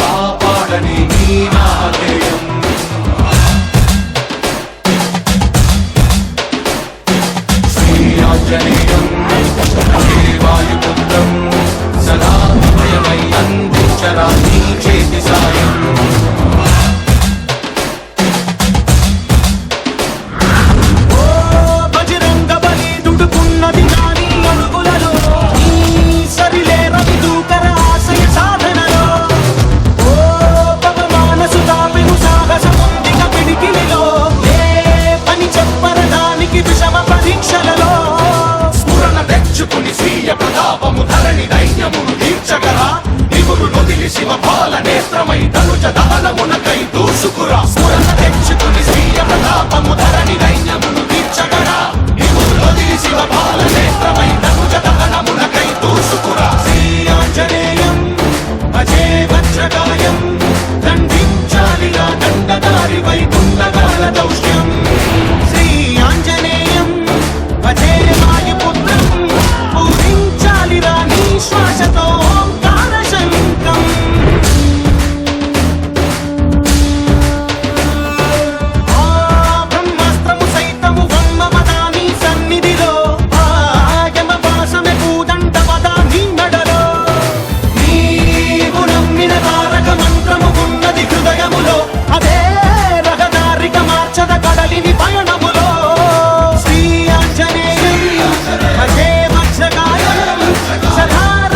కాపాడని నీ నామధేయం. శ్రీ ఆంజనేయం వాయుపుత్రం సదా భయమై అందించరా నీ చేతి సాయం. స్వీయ ప్రతాపము ధరణి దైన్యమును తీర్చగరా నిగురు నొదిలి శివ పాల నేత్రమై తనుజ దహనమునకై దూసుకురా. స్ఫురణ తెచ్చుకుని స్వీయ ప్రతాపము ధరణి దైన్యమును తీర్చగరా నిగురు నొదిలి శివ పాల నేత్రమై తనుజ దహనమునకై దూసుకురా. శ్రీ ఆంజనేయం భజే వజ్రకాయం దండించాలిగా దండదారి వైకుంఠకాల దౌష్ట్యం.